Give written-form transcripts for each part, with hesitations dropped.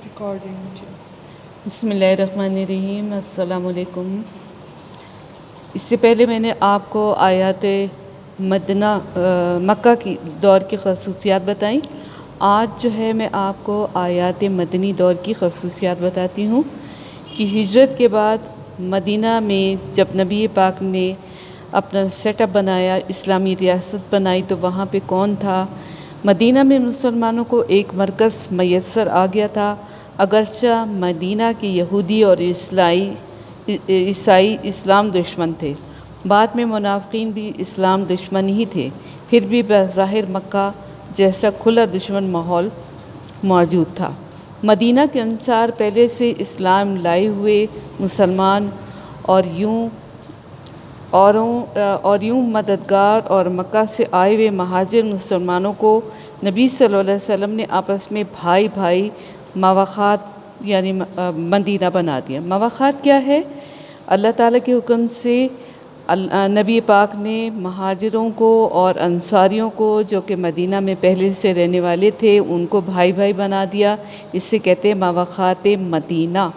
Recording بسم اللہ الرحمن الرحیم۔ السلام علیکم۔ اس سے پہلے میں نے آپ کو آیات مکہ کی دور کی خصوصیات بتائیں۔ آج جو ہے میں آپ کو آیات مدنی دور کی خصوصیات بتاتی ہوں کہ ہجرت کے بعد مدینہ میں جب نبی پاک نے اپنا سیٹ اپ بنایا، اسلامی ریاست بنائی، تو وہاں پہ کون تھا؟ مدینہ میں مسلمانوں کو ایک مرکز میسر آ گیا تھا، اگرچہ مدینہ کے یہودی اور عیسائی اسلام دشمن تھے۔ بعد میں منافقین بھی اسلام دشمن ہی تھے، پھر بھی بظاہر مکہ جیسا کھلا دشمن ماحول موجود تھا۔ مدینہ کے انصار پہلے سے اسلام لائے ہوئے مسلمان اور یوں مددگار اور مکہ سے آئے ہوئے مہاجر مسلمانوں کو نبی صلی اللہ علیہ وسلم نے آپس میں بھائی مواخات یعنی مدینہ بنا دیا۔ مواخات کیا ہے؟ اللہ تعالیٰ کے حکم سے نبی پاک نے مہاجروں کو اور انصاریوں کو جو کہ مدینہ میں پہلے سے رہنے والے تھے ان کو بھائی بنا دیا۔ اس سے کہتے ہیں مواخات مدینہ،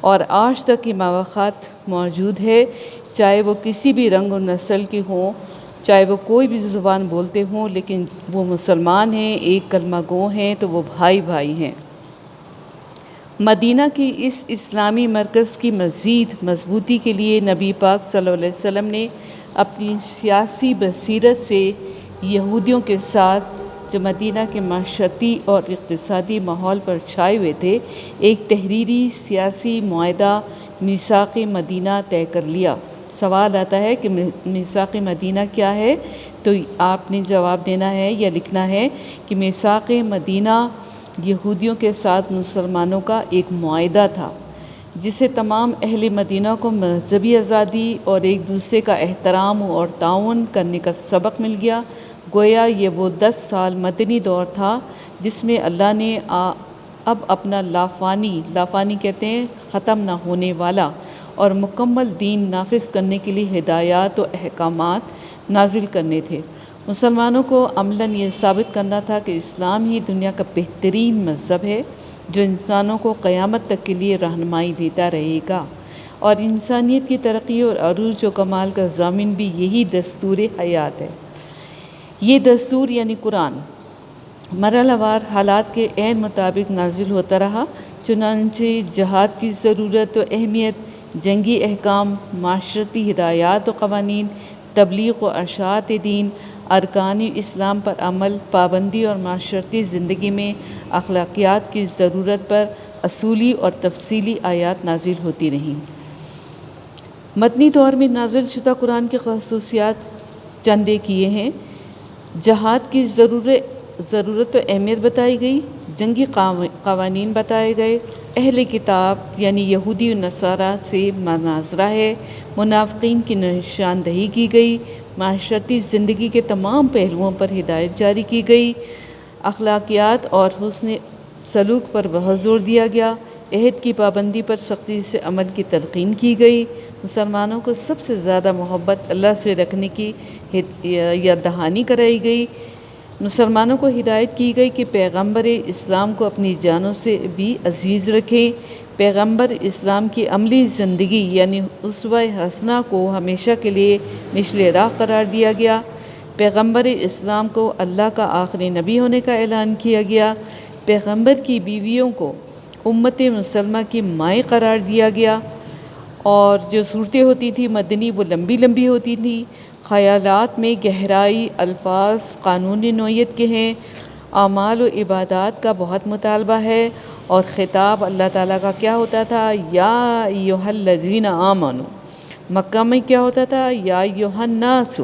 اور آج تک یہ مواخات موجود ہے، چاہے وہ کسی بھی رنگ و نسل کے ہوں، چاہے وہ کوئی بھی زبان بولتے ہوں، لیکن وہ مسلمان ہیں، ایک کلمہ گو ہیں، تو وہ بھائی ہیں۔ مدینہ کی اس اسلامی مرکز کی مزید مضبوطی کے لیے نبی پاک صلی اللہ علیہ وسلم نے اپنی سیاسی بصیرت سے یہودیوں کے ساتھ جو مدینہ کے معاشرتی اور اقتصادی ماحول پر چھائے ہوئے تھے، ایک تحریری سیاسی معاہدہ میثاق مدینہ طے کر لیا۔ سوال آتا ہے کہ میثاق مدینہ کیا ہے؟ تو آپ نے جواب دینا ہے یا لکھنا ہے کہ میثاق مدینہ یہودیوں کے ساتھ مسلمانوں کا ایک معاہدہ تھا، جسے تمام اہل مدینہ کو مذہبی آزادی اور ایک دوسرے کا احترام اور تعاون کرنے کا سبق مل گیا۔ گویا یہ وہ 10 سال مدنی دور تھا جس میں اللہ نے اب اپنا لافانی کہتے ہیں ختم نہ ہونے والا اور مکمل دین نافذ کرنے کے لیے ہدایات و احکامات نازل کرنے تھے۔ مسلمانوں کو عملاً یہ ثابت کرنا تھا کہ اسلام ہی دنیا کا بہترین مذہب ہے جو انسانوں کو قیامت تک کے لیے رہنمائی دیتا رہے گا، اور انسانیت کی ترقی اور عروج و کمال کا ضامن بھی یہی دستور حیات ہے۔ یہ دستور یعنی قرآن مرحلہ وار حالات کے عین مطابق نازل ہوتا رہا، چنانچہ جہاد کی ضرورت و اہمیت، جنگی احکام، معاشرتی ہدایات و قوانین، تبلیغ و اشاعت دین، ارکان اسلام پر عمل پابندی اور معاشرتی زندگی میں اخلاقیات کی ضرورت پر اصولی اور تفصیلی آیات نازل ہوتی رہیں۔ مدنی دور میں نازل شدہ قرآن کی خصوصیات چند ایک یہ ہیں۔ جہاد کی ضرورت و اہمیت بتائی گئی، جنگی قوانین بتائے گئے، اہل کتاب یعنی یہودی و نصارہ سے مناظرہ ہے، منافقین کی نشاندہی کی گئی، معاشرتی زندگی کے تمام پہلوؤں پر ہدایت جاری کی گئی، اخلاقیات اور حسن سلوک پر بہت زور دیا گیا، عہد کی پابندی پر سختی سے عمل کی تلقین کی گئی، مسلمانوں کو سب سے زیادہ محبت اللہ سے رکھنے کی یاد دہانی کرائی گئی، مسلمانوں کو ہدایت کی گئی کہ پیغمبر اسلام کو اپنی جانوں سے بھی عزیز رکھیں، پیغمبر اسلام کی عملی زندگی یعنی اسوہ حسنہ کو ہمیشہ کے لیے مشل راہ قرار دیا گیا، پیغمبر اسلام کو اللہ کا آخری نبی ہونے کا اعلان کیا گیا، پیغمبر کی بیویوں کو امت مسلمہ کی مائیں قرار دیا گیا، اور جو صورتیں ہوتی تھیں مدنی وہ لمبی ہوتی تھیں، خیالات میں گہرائی، الفاظ قانونی نوعیت کے ہیں، اعمال و عبادات کا بہت مطالبہ ہے، اور خطاب اللہ تعالیٰ کا کیا ہوتا تھا؟ یا ایھا الذین آمنوا۔ مکہ میں کیا ہوتا تھا؟ یا ایھا الناس۔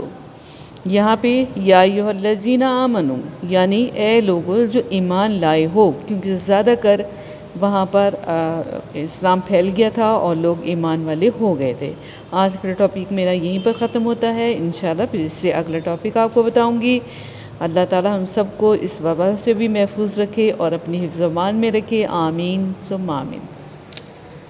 یہاں پہ یا ایھا الذین آمنوا یعنی اے لوگو جو ایمان لائے ہو، کیونکہ زیادہ کر وہاں پر اسلام پھیل گیا تھا اور لوگ ایمان والے ہو گئے تھے۔ آج کا ٹاپک میرا یہیں پر ختم ہوتا ہے، انشاءاللہ پھر اس سے اگلا ٹاپک آپ کو بتاؤں گی۔ اللہ تعالیٰ ہم سب کو اس وبا سے بھی محفوظ رکھے اور اپنی حفظ و امان میں رکھے، آمین ثم آمین۔